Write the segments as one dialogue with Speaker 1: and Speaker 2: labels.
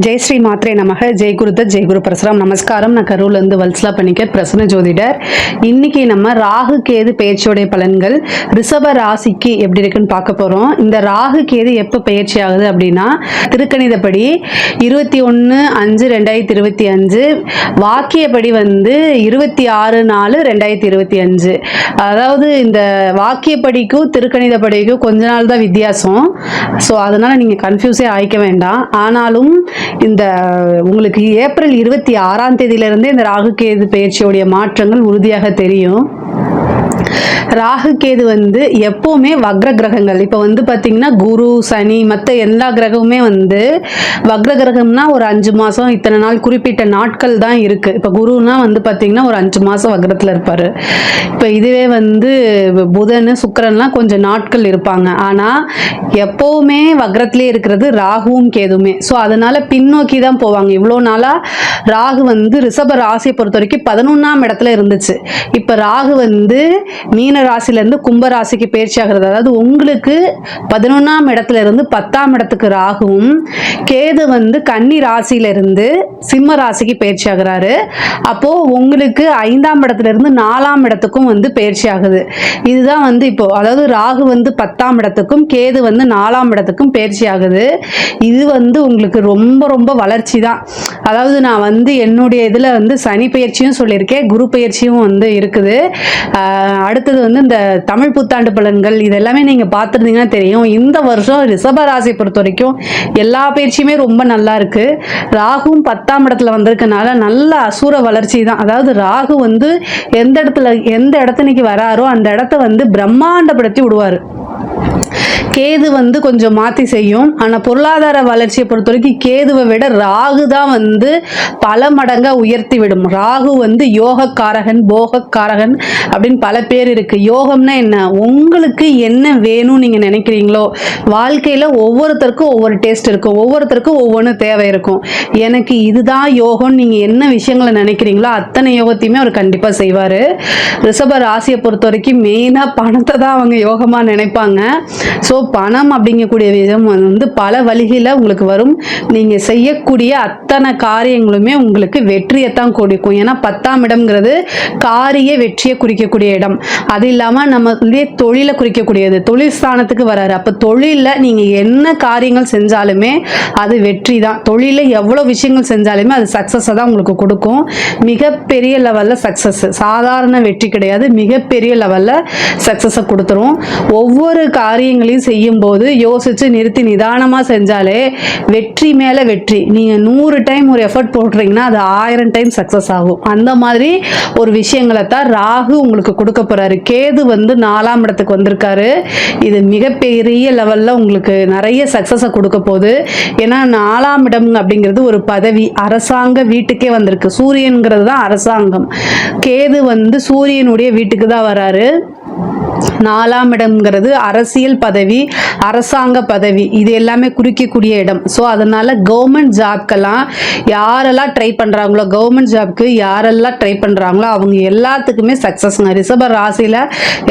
Speaker 1: ஜெய் ஸ்ரீ மாத்ரே நமக. ஜெய் குருதத், ஜெய் குரு பரசுராம். நமஸ்காரம். நான் கரூர்லேருந்து வல்சலா பண்ணிக்கர், பிரசன்ன ஜோதிடர். இன்னைக்கு நம்ம ராகு கேது பெயர்ச்சியோடைய பலன்கள் ரிஷப ராசிக்கு எப்படி இருக்குன்னு பார்க்க போறோம். இந்த ராகு கேது எப்போ பயிற்சி ஆகுது அப்படின்னா, திருக்கணிதப்படி 21/5/2025, வாக்கியப்படி 26/4/2025. அதாவது இந்த வாக்கியப்படிக்கும் திருக்கணிதப்படிக்கும் கொஞ்ச நாள் தான் வித்தியாசம். ஸோ அதனால நீங்க கன்ஃபியூஸே ஆயிக்க வேண்டாம். ஆனாலும் இந்த உங்களுக்கு ஏப்ரல் 26ஆம் தேதியிலிருந்தே இந்த ராகு கேது பயிற்சியோடைய மாற்றங்கள் உறுதியாக தெரியும். ராகு கேது எப்பவுமே வக்ர கிரகங்கள். இப்போ பார்த்தீங்கன்னா குரு, சனி, மற்ற எல்லா கிரகமுமே வக்ர கிரகம்னா ஒரு 5 மாதம் இத்தனை நாள் குறிப்பிட்ட நாட்கள் தான் இருக்கு. இப்போ குருனா பார்த்தீங்கன்னா ஒரு 5 மாதம் வக்ரத்தில் இருப்பார். இப்போ இதுவே புதன், சுக்கிரன்லாம் கொஞ்சம் நாட்கள் இருப்பாங்க. ஆனால் எப்பவுமே வக்ரத்திலே இருக்கிறது ராகுவும் கேதுமே. ஸோ அதனால பின்னோக்கி தான் போவாங்க. இவ்வளோ நாளாக ராகு ரிஷப ராசியை பொறுத்த வரைக்கும் 11ஆம் இடத்துல இருந்துச்சு. இப்போ ராகு மீன ராசியிலிருந்து கும்ப ராசிக்கு பயிற்சி ஆகிறது. அதாவது உங்களுக்கு 11ஆம் இடத்துல இருந்து 10ஆம் இடத்துக்கு ராகுவும், கேது கன்னி ராசியிலிருந்து சிம்ம ராசிக்கு பயிற்சி ஆகிறாரு. அப்போ உங்களுக்கு 5ஆம் இடத்துல இருந்து 4ஆம் இடத்துக்கும் பயிற்சி ஆகுது. இதுதான் இப்போ அதாவது ராகு 10ஆம் இடத்துக்கும் கேது 4ஆம் இடத்துக்கும் பயிற்சி ஆகுது. இது உங்களுக்கு ரொம்ப ரொம்ப வளர்ச்சி தான். அதாவது நான் என்னுடைய இதுல சனி பயிற்சியும் சொல்லியிருக்கேன், குரு பயிற்சியும் இருக்குது. அடுத்தது இந்த தமிழ் புத்தாண்டு பலன்கள் இதெல்லாமே நீங்க பார்த்துருந்தீங்கன்னா தெரியும். இந்த வருஷம் ரிஷப ராசியை பொறுத்த வரைக்கும் எல்லா பயிற்சியுமே ரொம்ப நல்லா இருக்கு. ராகுவும் 10ஆம் இடத்துல வந்திருக்கனால நல்ல அசுர வளர்ச்சி தான். அதாவது ராகு எந்த இடத்துக்கு வராரோ அந்த இடத்த பிரம்மாண்டப்படுத்தி விடுவாரு. கேது கொஞ்சம் மாற்றி செய்யும். ஆனால் பொருளாதார வளர்ச்சியை பொறுத்த வரைக்கும் கேதுவை விட ராகு தான் பல மடங்கா உயர்த்தி விடும். ராகு யோகக்காரகன், போகக்காரகன் அப்படின்னு பல பேர் இருக்கு. யோகம்னா என்ன? உங்களுக்கு என்ன வேணும்னு நீங்க நினைக்கிறீங்களோ, வாழ்க்கையில ஒவ்வொருத்தருக்கும் ஒவ்வொரு டேஸ்ட் இருக்கும், ஒவ்வொருத்தருக்கும் ஒவ்வொன்று தேவை இருக்கும். எனக்கு இதுதான் யோகம், நீங்க என்ன விஷயங்களை நினைக்கிறீங்களோ அத்தனை யோகத்தையுமே அவர் கண்டிப்பா செய்வாரு. ரிஷப ராசியை பொறுத்த வரைக்கும் மெயினா பணத்தை தான் அவங்க யோகமா நினைப்பாங்க. ஸோ பணம் அப்படிங்கக்கூடிய விதம் பல வழிகளில் உங்களுக்கு வரும். நீங்கள் செய்யக்கூடிய அத்தனை காரியங்களுமே உங்களுக்கு வெற்றியைத்தான் கொடுக்கும். ஏன்னா 10ஆம் இடம்ங்கிறது காரிய வெற்றியை குறிக்கக்கூடிய இடம். அது இல்லாமல் நம்ம தொழிலை குறிக்கக்கூடியது. தொழில் ஸ்தானத்துக்கு வராரு. அப்போ தொழிலில் நீங்கள் என்ன காரியங்கள் செஞ்சாலுமே அது வெற்றி தான். தொழிலில் எவ்வளோ விஷயங்கள் செஞ்சாலுமே அது சக்ஸஸை தான் உங்களுக்கு கொடுக்கும். மிகப்பெரிய லெவலில் சக்ஸஸ், சாதாரண வெற்றி கிடையாது, மிகப்பெரிய லெவலில் சக்ஸஸை கொடுத்துரும். ஒவ்வொரு காரியங்களையும் செய்யும் போது யோசிச்சு நிறுத்தி நிதானமா செஞ்சாலே வெற்றி மேல வெற்றி. நீங்க 100 டைம் ஒரு எஃபர்ட் போடுறீங்கன்னா அது 1000 டைம் சக்சஸ் ஆகும். அந்த மாதிரி ஒரு விஷயங்களை தான் ராகு உங்களுக்கு கொடுக்க போறாரு. கேது 4ஆம் இடத்துக்கு வந்திருக்காரு. இது மிகப்பெரிய லெவல்ல உங்களுக்கு நிறைய சக்சஸை கொடுக்க போகுது. ஏன்னா 4ஆம் இடம் அப்படிங்கிறது ஒரு பதவி, அரசாங்க வீட்டுக்கே வந்திருக்கு. சூரியன்கிறது தான் அரசாங்கம். கேது சூரியனுடைய வீட்டுக்கு தான் வராரு. 4ஆம் இடம்ங்கிறது அரசியல் பதவி, அரசாங்க பதவி, இது எல்லாமே குறிக்கக்கூடிய இடம். ஸோ அதனால கவர்மெண்ட் ஜாப்க்கெல்லாம் யாரெல்லாம் ட்ரை பண்ணுறாங்களோ, கவர்மெண்ட் ஜாப்க்கு யாரெல்லாம் ட்ரை பண்ணுறாங்களோ அவங்க எல்லாத்துக்குமே சக்ஸஸ்ங்க. ரிஷப ராசியில்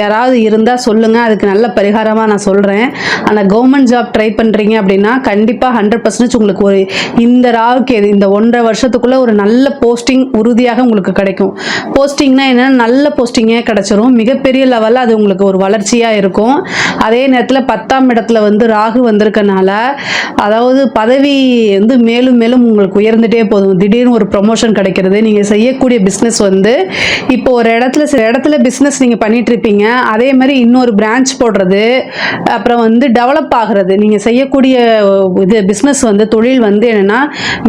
Speaker 1: யாராவது இருந்தால் சொல்லுங்கள், அதுக்கு நல்ல பரிகாரமாக நான் சொல்கிறேன். ஆனால் கவர்மெண்ட் ஜாப் ட்ரை பண்ணுறீங்க அப்படின்னா கண்டிப்பாக 100% உங்களுக்கு ஒரு இந்த ராவுக்கு இந்த 1.5 வருஷத்துக்குள்ளே ஒரு நல்ல போஸ்டிங் உறுதியாக உங்களுக்கு கிடைக்கும். போஸ்டிங்னா என்ன? நல்ல போஸ்டிங்கே கிடைச்சிரும். மிகப்பெரிய லெவலில் அது உங்களுக்கு ஒரு வளர்ச்சியா இருக்கும். அதே நேரத்தில் 10ஆம் இடத்துல ராகு வந்திருக்கனால அதாவது பதவி மேலும் மேலும் உங்களுக்கு உயர்ந்துட்டே போதும். திடீர்னு ஒரு ப்ரொமோஷன் கிடைக்கிறது. நீங்க செய்யக்கூடிய பிஸ்னஸ் இப்போ ஒரு இடத்துல பிஸ்னஸ் நீங்க பண்ணிட்டு இருப்பீங்க, அதே மாதிரி இன்னொரு பிரான்ச் போடுறது, அப்புறம் டெவலப் ஆகிறது. நீங்க செய்யக்கூடிய இது பிஸ்னஸ் தொழில் என்னன்னா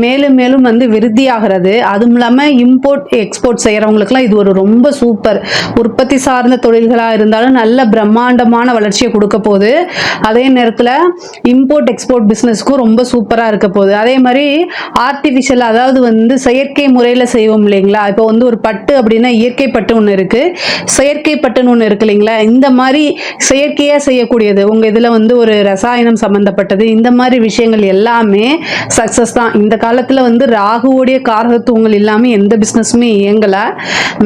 Speaker 1: மேலும் மேலும் விருத்தி ஆகிறது. அதுவும் இல்லாமல் இம்போர்ட் எக்ஸ்போர்ட் செய்யறவங்களுக்குலாம் இது ஒரு ரொம்ப சூப்பர். உற்பத்தி சார்ந்த தொழில்களாக இருந்தாலும் நல்ல பிரம்மாண்டமான வளர்ச்சியை கொடுக்க போகுது. அதே நேரத்தில் இம்போர்ட் எக்ஸ்போர்ட் பிஸ்னஸ்க்கும் ரொம்ப சூப்பராக இருக்க போகுது. அதே மாதிரி ஆர்டிஃபிஷியல், அதாவது செயற்கை முறையில் செய்வோம் இல்லைங்களா? இப்போ ஒரு பட்டு அப்படின்னா இயற்கை பட்டு ஒன்று இருக்கு, செயற்கை பட்டுன்னு ஒன்று இருக்கு இல்லைங்களா? இந்த மாதிரி செயற்கையாக செய்யக்கூடியது உங்கள் இதில் ஒரு ரசாயனம் சம்மந்தப்பட்டது, இந்த மாதிரி விஷயங்கள் எல்லாமே சக்ஸஸ் தான். இந்த காலத்தில் ராகுவோடைய காரகத்துவங்கள் இல்லாமல் எந்த பிஸ்னஸுமே இயங்கலை.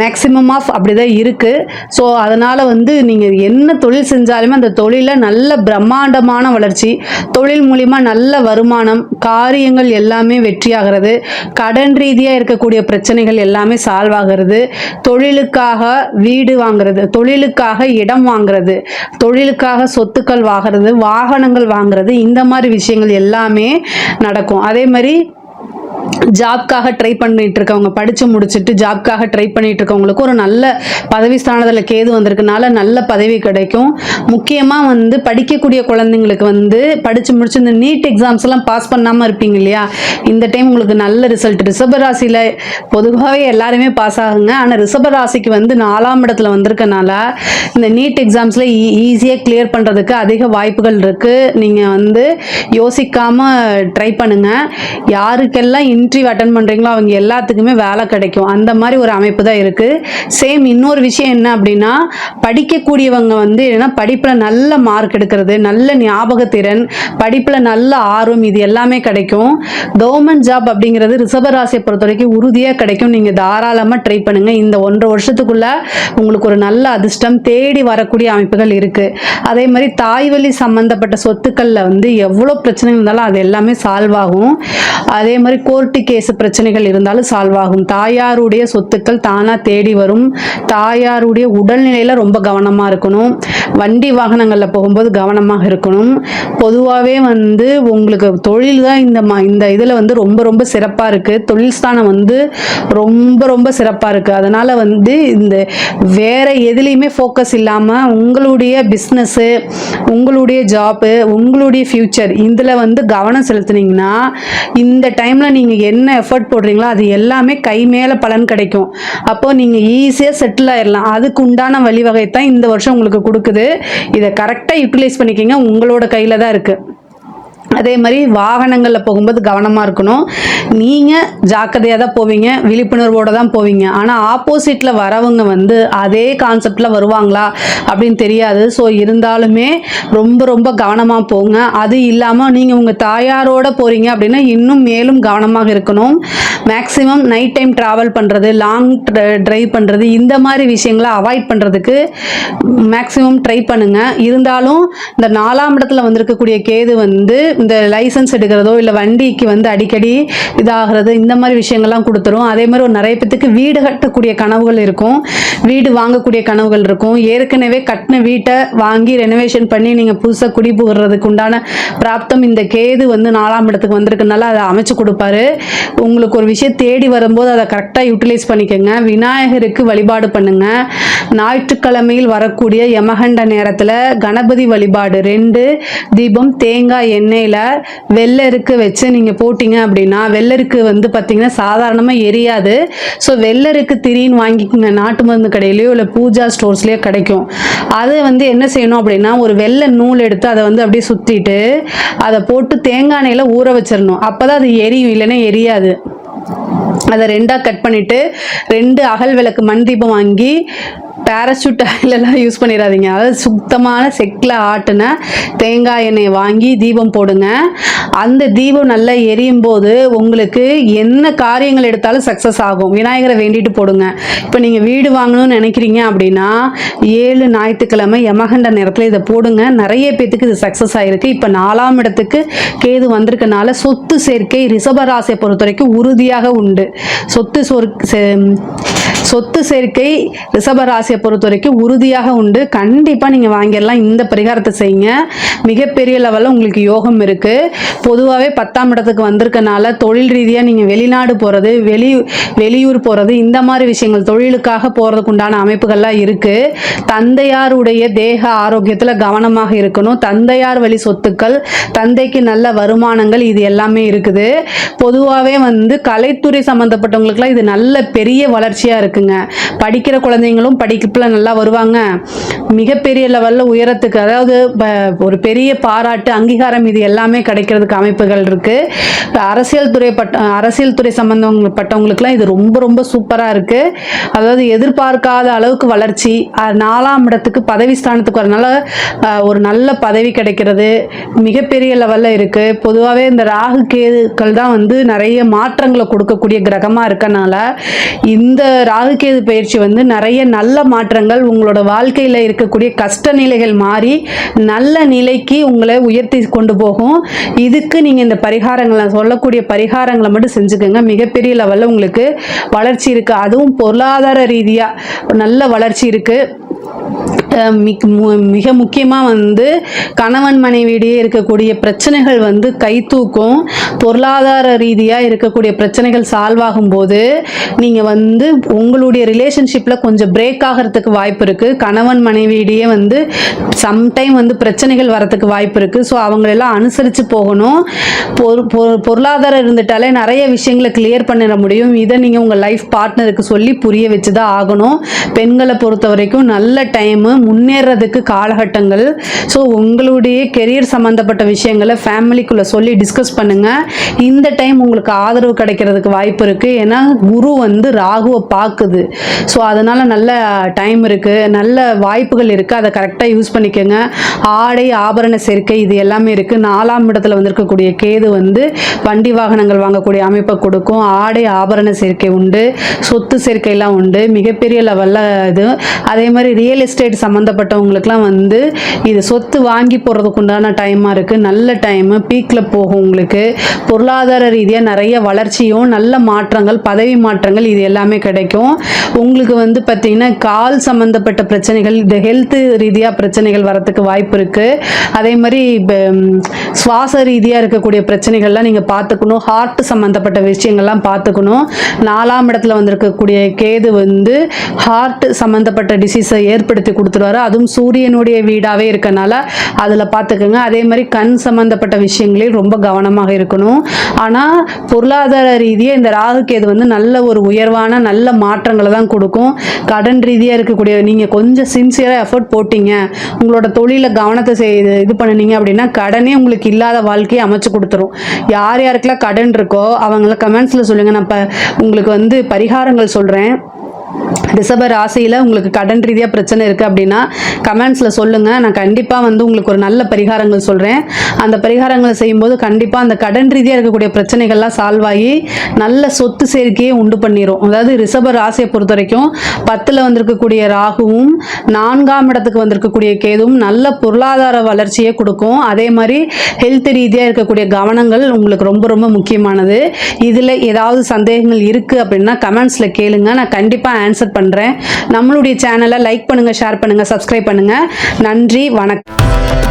Speaker 1: மேக்சிமம் ஆஃப் அப்படிதான் இருக்கு. ஸோ அதனால நீங்கள் என்ன தொழில் செஞ்சாலுமே அந்த தொழிலில் நல்ல பிரம்மாண்டமான வளர்ச்சி, தொழில் மூலிமா நல்ல வருமானம், காரியங்கள் எல்லாமே வெற்றியாகிறது, கடன் ரீதியாக இருக்கக்கூடிய பிரச்சனைகள் எல்லாமே சால்வ் ஆகிறது, தொழிலுக்காக வீடு வாங்குறது, தொழிலுக்காக இடம் வாங்குறது, தொழிலுக்காக சொத்துக்கள் வாங்குறது, வாகனங்கள் வாங்குறது, இந்த மாதிரி விஷயங்கள் எல்லாமே நடக்கும். அதே மாதிரி ஜாப்காக ட்ரை பண்ணிட்டு இருக்கவங்க, படித்து முடிச்சுட்டு ஜாப்காக ட்ரை பண்ணிட்டு இருக்கவங்களுக்கு ஒரு நல்ல பதவி ஸ்தானத்தில் கேது வந்திருக்கனால நல்ல பதவி கிடைக்கும். முக்கியமாக வந்து படிக்கக்கூடிய குழந்தைங்களுக்கு வந்து படித்து முடிச்சு இந்த நீட் எக்ஸாம்ஸ் எல்லாம் பாஸ் பண்ணாமல் இருப்பீங்க இல்லையா, இந்த டைம் உங்களுக்கு நல்ல ரிசல்ட். ரிஷபராசியில் பொதுவாகவே எல்லாருமே பாஸ் ஆகுங்க. ஆனால் ரிஷபராசிக்கு வந்து 4ஆம் இடத்துல வந்திருக்கனால இந்த நீட் எக்ஸாம்ஸில் ஈஸியாக கிளியர் பண்ணுறதுக்கு அதிக வாய்ப்புகள் இருக்குது. நீங்கள் வந்து யோசிக்காமல் ட்ரை பண்ணுங்கள். யாருக்கெல்லாம் இன்டர்வியூ அட்டன் பண்ணுறீங்களோ அவங்க எல்லாத்துக்குமே வேலை கிடைக்கும். அந்த மாதிரி ஒரு அமைப்பு தான் இருக்குது. சேம் இன்னொரு விஷயம் என்ன அப்படின்னா, படிக்கக்கூடியவங்க வந்து என்னன்னா படிப்பில் நல்ல மார்க் எடுக்கிறது, நல்ல ஞாபகத்திறன், படிப்பில் நல்ல ஆர்வம், இது எல்லாமே கிடைக்கும். கவர்மெண்ட் ஜாப் அப்படிங்கிறது ரிஷபராசியை பொறுத்த வரைக்கும் உறுதியாக கிடைக்கும். நீங்கள் தாராளமாக ட்ரை பண்ணுங்கள். இந்த 1.5 வருஷத்துக்குள்ள உங்களுக்கு ஒரு நல்ல அதிர்ஷ்டம் தேடி வரக்கூடிய அமைப்புகள் இருக்குது. அதே மாதிரி தாய்வழி சம்பந்தப்பட்ட சொத்துக்களில் வந்து எவ்வளோ பிரச்சனை இருந்தாலும் அது எல்லாமே சால்வ் ஆகும். அதே மாதிரி கோர்ட்டு கேஸ் பிரச்சனைகள் இருந்தாலும் சால்வ் ஆகும். தாயாருடைய சொத்துக்கள் தானாக தேடி வரும். தாயாருடைய உடல்நிலையில் ரொம்ப கவனமாக இருக்கணும். வண்டி வாகனங்களில் போகும்போது கவனமாக இருக்கணும். பொதுவாகவே வந்து உங்களுக்கு தொழில் தான் இந்த இதில் வந்து ரொம்ப ரொம்ப சிறப்பாக இருக்குது. தொழில் ஸ்தானம் வந்து ரொம்ப ரொம்ப சிறப்பாக இருக்குது. அதனால் வந்து இந்த வேறு எதுலேயுமே ஃபோக்கஸ் இல்லாமல் உங்களுடைய பிஸ்னஸ்ஸு, உங்களுடைய ஜாப்பு, உங்களுடைய ஃப்யூச்சர் இதில் வந்து கவனம் செலுத்துனீங்கன்னா இந்த டைமில் நீங்கள் என்ன எஃபர்ட் போடுறீங்களோ அது எல்லாமே கை மேலே பலன் கிடைக்கும். அப்போது நீங்கள் ஈஸியாக செட்டில் ஆயிடலாம். அதுக்கு உண்டான வழிவகை தான் இந்த வருஷம் உங்களுக்கு கொடுக்குது. இதை கரெக்டாக யூட்டிலைஸ் பண்ணிக்கிங்க. உங்களோட கையில் தான் இருக்குது. அதே மாதிரி வாகனங்களில் போகும்போது கவனமாக இருக்கணும். நீங்கள் ஜாக்கிரதையாக தான் போவீங்க, விழிப்புணர்வோடு தான் போவீங்க. ஆனால் ஆப்போசிட்டில் வரவங்க வந்து அதே கான்செப்டில் வருவாங்களா அப்படின்னு தெரியாது. ஸோ இருந்தாலுமே ரொம்ப ரொம்ப கவனமாக போங்க. அது இல்லாமல் நீங்கள் உங்கள் தாயாரோடு போகிறீங்க அப்படின்னா இன்னும் மேலும் கவனமாக இருக்கணும். மேக்ஸிமம் நைட் டைம் ட்ராவல் பண்ணுறது, லாங் ட்ரைவ் பண்ணுறது, இந்த மாதிரி விஷயங்களை அவாய்ட் பண்ணுறதுக்கு மேக்ஸிமம் ட்ரை பண்ணுங்கள். இருந்தாலும் இந்த 4ஆம் இடத்துல வந்திருக்கக்கூடிய கேது வந்து இந்த லைசன்ஸ் எடுக்கிறதோ இல்லை வண்டிக்கு வந்து அடிக்கடி இதாகிறது, இந்த மாதிரி விஷயங்கள்லாம் கொடுத்துரும். அதே மாதிரி ஒரு நிறைய பேத்துக்கு வீடு கட்டக்கூடிய கனவுகள் இருக்கும், வீடு வாங்கக்கூடிய கனவுகள் இருக்கும். ஏற்கனவே கட்டின வீட்டை வாங்கி ரெனோவேஷன் பண்ணி நீங்கள் புதுசாக குடி புகிறதுக்கு உண்டான பிராப்தம் இந்த கேது வந்து 4ஆம் இடத்துக்கு வந்திருக்கனால அதை அமைச்சு கொடுப்பாரு. உங்களுக்கு ஒரு விஷயம் தேடி வரும்போது அதை கரெக்டாக யூட்டிலைஸ் பண்ணிக்கோங்க. விநாயகருக்கு வழிபாடு பண்ணுங்க. ஞாயிற்றுக்கிழமையில் வரக்கூடிய யமகண்ட நேரத்தில் கணபதி வழிபாடு 2 தீபம் தேங்காய் எண்ணெயில் வெள்ளருக்கு வச்சு நீங்கள் போட்டிங்க அப்படின்னா, வெள்ளருக்கு வந்து பார்த்தீங்கன்னா சாதாரணமாக எரியாது. ஸோ வெள்ளருக்கு திரின்னு வாங்கிக்கோங்க. நாட்டு மருந்து கடையிலையோ இல்லை பூஜா ஸ்டோர்ஸ்லேயோ கிடைக்கும். அதை வந்து என்ன செய்யணும் அப்படின்னா, ஒரு வெள்ளை நூல் எடுத்து அதை வந்து அப்படியே சுற்றிட்டு அதை போட்டு தேங்காய் எண்ணெயில் ஊற வச்சிடணும். அப்போ தான் அது எரியும், இல்லைன்னா எரியாது. அதை 2ஆக கட் பண்ணிவிட்டு 2 அகல் விளக்கு மண் தீபம் வாங்கி, பேராசூட் ஆயிலெல்லாம் யூஸ் பண்ணிடாதீங்க. அதாவது சுத்தமான செக்கில் ஆட்டின தேங்காய் எண்ணெயை வாங்கி தீபம் போடுங்க. அந்த தீபம் நல்லா எரியும் போது உங்களுக்கு என்ன காரியங்கள் எடுத்தாலும் சக்ஸஸ் ஆகும். விநாயகரை வேண்டிட்டு போடுங்க. இப்போ நீங்கள் வீடு வாங்கணும்னு நினைக்கிறீங்க அப்படின்னா 7 ஞாயிற்றுக்கிழமை யமகண்ட நேரத்தில் இதை போடுங்க. நிறைய பேத்துக்கு இது சக்ஸஸ் ஆகிருக்கு. இப்போ 4ஆம் இடத்துக்கு கேது வந்திருக்கனால சொத்து சேர்க்கை ரிஷபராசியை பொறுத்த வரைக்கும் உறுதியாக உண்டு. சொத்து சேர்க்கை ரிஷபராசியை பொறுத்த வரைக்கும் உறுதியாக உண்டு. கண்டிப்பாக நீங்கள் வாங்கிடலாம். இந்த பரிகாரத்தை செய்யுங்க. மிகப்பெரிய லெவலில் உங்களுக்கு யோகம் இருக்குது. பொதுவாகவே 10ஆம் இடத்துக்கு வந்திருக்கனால தொழில் ரீதியாக நீங்கள் வெளிநாடு போகிறது, வெளியூர் போகிறது, இந்த மாதிரி விஷயங்கள் தொழிலுக்காக போகிறதுக்கு உண்டான அமைப்புகள்லாம் இருக்குது. தந்தையாருடைய தேக ஆரோக்கியத்தில் கவனமாக இருக்கணும். தந்தையார் வழி சொத்துக்கள், தந்தைக்கு நல்ல வருமானங்கள், இது எல்லாமே இருக்குது. பொதுவாகவே வந்து கலைத்துறை சம்மந்தப்பட்டவங்களுக்குலாம் இது நல்ல பெரிய வளர்ச்சியாக இருக்குங்க. படிக்கிற குழந்தைங்களும் படிப்பில் நல்லா வருவாங்க. மிகப்பெரிய லெவலில் உயரத்துக்கு, அதாவது ஒரு பெரிய பாராட்டு, அங்கீகாரம், இது எல்லாமே கிடைக்கிறதுக்கு அமைப்புகள் இருக்குது. அரசியல் துறை சம்பந்தப்பட்டவங்களுக்குலாம் இது ரொம்ப ரொம்ப சூப்பராக இருக்குது. அதாவது எதிர்பார்க்காத அளவுக்கு வளர்ச்சி. 4ஆம் இடத்துக்கு பதவி ஸ்தானத்துக்கு வரனால ஒரு நல்ல பதவி கிடைக்கிறது மிகப்பெரிய லெவலில் இருக்குது. பொதுவாகவே இந்த ராகு கேதுக்கள் தான் வந்து நிறைய மாற்றங்களை கொடுக்கக்கூடிய கிரகமாக இருக்கனால இந்த ராகு ராகு கேது பயிற்சி வந்து நிறைய நல்ல மாற்றங்கள், உங்களோட வாழ்க்கையில் இருக்கக்கூடிய கஷ்ட நிலைகள் மாறி நல்ல நிலைக்கு உங்களை உயர்த்தி கொண்டு போகும். இதுக்கு நீங்கள் இந்த பரிகாரங்களை சொல்லக்கூடிய பரிகாரங்களை மட்டும் செஞ்சுக்கோங்க. மிகப்பெரிய லெவலில் உங்களுக்கு வளர்ச்சி இருக்குது. அதுவும் பொருளாதார ரீதியாக நல்ல வளர்ச்சி இருக்குது. மிக முக்கியமாக வந்து கணவன் மனைவியிடையே இருக்கக்கூடிய பிரச்சனைகள் வந்து கை தூக்கும். பொருளாதார ரீதியாக இருக்கக்கூடிய பிரச்சனைகள் சால்வ் ஆகும்போது நீங்கள் வந்து உங்களுடைய ரிலேஷன்ஷிப்பில் கொஞ்சம் பிரேக் ஆகிறதுக்கு வாய்ப்பு இருக்குது. கணவன் மனைவியிடையே வந்து சம்டைம் வந்து பிரச்சனைகள் வரத்துக்கு வாய்ப்பு இருக்குது. ஸோ அவங்களெல்லாம் அனுசரித்து போகணும். பொருளாதாரம் இருந்துட்டாலே நிறைய விஷயங்களை கிளியர் பண்ணிட முடியும். இதை நீங்கள் உங்கள் லைஃப் பார்ட்னருக்கு சொல்லி புரிய வச்சு தான் ஆகணும். பெண்களை பொறுத்த வரைக்கும் நல்ல டைமு, முன்னேறதுக்கு காலகட்டங்கள். ஸோ உங்களுடைய கெரியர் சம்மந்தப்பட்ட விஷயங்களை ஃபேமிலிக்குள்ளே சொல்லி டிஸ்கஸ் பண்ணுங்கள். இந்த டைம் உங்களுக்கு ஆதரவு கிடைக்கிறதுக்கு வாய்ப்பு இருக்குது. ஏன்னா குரு வந்து ராகுவை பார்க்குது. ஸோ அதனால் நல்ல டைம் இருக்குது, நல்ல வாய்ப்புகள் இருக்குது. அதை கரெக்டாக யூஸ் பண்ணிக்கோங்க. ஆடை ஆபரண சேர்க்கை இது எல்லாமே இருக்குது. 4ஆம் இடத்துல வந்திருக்கக்கூடிய கேது வந்து வண்டி வாகனங்கள் வாங்கக்கூடிய அமைப்பை கொடுக்கும். ஆடை ஆபரண சேர்க்கை உண்டு, சொத்து சேர்க்கையெல்லாம் உண்டு, மிகப்பெரிய லெவலில் இது. அதே மாதிரி ரியல் எஸ்டேட் சம்மந்தப்பட்டவங்களுக்குலாம் வந்து இது சொத்து வாங்கி போகிறதுக்கு உண்டான டைமாக இருக்குது. நல்ல டைமு, பீக்கில் போகும். உங்களுக்கு பொருளாதார ரீதியாக நிறைய வளர்ச்சியும் நல்ல மாற்றங்கள், பதவி மாற்றங்கள் இது எல்லாமே கிடைக்கும். உங்களுக்கு வந்து பார்த்திங்கன்னா கால் சம்மந்தப்பட்ட பிரச்சனைகள், இந்த ஹெல்த்து ரீதியாக பிரச்சனைகள் வரத்துக்கு வாய்ப்பு இருக்குது. அதே மாதிரி சுவாச ரீதியாக இருக்கக்கூடிய பிரச்சனைகள்லாம் நீங்கள் பார்த்துக்கணும். ஹார்ட் சம்மந்தப்பட்ட விஷயங்கள்லாம் பார்த்துக்கணும். 4ஆம் இடத்துல வந்திருக்கக்கூடிய கேது வந்து ஹார்ட் சம்மந்தப்பட்ட டிசீஸை ஏற்படுத்தி கொடுத்துருவாரு. அதுவும் சூரியனுடைய வீடாகவே இருக்கனால அதில் பார்த்துக்கோங்க. அதே மாதிரி கண் சம்மந்தப்பட்ட விஷயங்களில் ரொம்ப கவனமாக இருக்கணும். ஆனால் பொருளாதார ரீதியாக இந்த ராகு கேது வந்து நல்ல ஒரு உயர்வான நல்ல மாற்றங்களை தான் கொடுக்கும். கடன் ரீதியாக இருக்கக்கூடிய நீங்கள் கொஞ்சம் சின்சியராக எஃபர்ட் போட்டிங்க, உங்களோட தொழிலில் கவனத்தை இது பண்ணினீங்க அப்படின்னா கடனே உங்களுக்கு இல்லாத வாழ்க்கையை அமைச்சு கொடுத்துரும். யார் யாருக்கெல்லாம் கடன் இருக்கோ அவங்கள கமெண்ட்ஸில் சொல்லுங்கள். நான் இப்போ உங்களுக்கு வந்து பரிகாரங்கள் சொல்கிறேன். ரிஷப ராசியில் உங்களுக்கு கடன் ரீதியாக பிரச்சனை இருக்குது அப்படின்னா கமெண்ட்ஸில் சொல்லுங்கள். நான் கண்டிப்பாக வந்து உங்களுக்கு ஒரு நல்ல பரிகாரங்கள் சொல்கிறேன். அந்த பரிகாரங்களை செய்யும்போது கண்டிப்பாக அந்த கடன் ரீதியாக இருக்கக்கூடிய பிரச்சனைகள்லாம் சால்வ் ஆகி நல்ல சொத்து சேர்க்கையை உண்டு பண்ணிடும். அதாவது ரிஷப ராசியை பொறுத்த வரைக்கும் 10ல் வந்திருக்கக்கூடிய ராகுவும் 4ஆம் இடத்துக்கு வந்திருக்கக்கூடிய கேதுவும் நல்ல பொருளாதார வளர்ச்சியை கொடுக்கும். அதே மாதிரி ஹெல்த் ரீதியாக இருக்கக்கூடிய கவனங்கள் உங்களுக்கு ரொம்ப ரொம்ப முக்கியமானது. இதில் ஏதாவது சந்தேகங்கள் இருக்குது அப்படின்னா கமெண்ட்ஸில் கேளுங்க. நான் கண்டிப்பாக ஆன்சர் பண்ணுறேன். நம்மளுடைய சேனலை லைக் பண்ணுங்கள், ஷேர் பண்ணுங்கள், சப்ஸ்கிரைப் பண்ணுங்கள். நன்றி, வணக்கம்.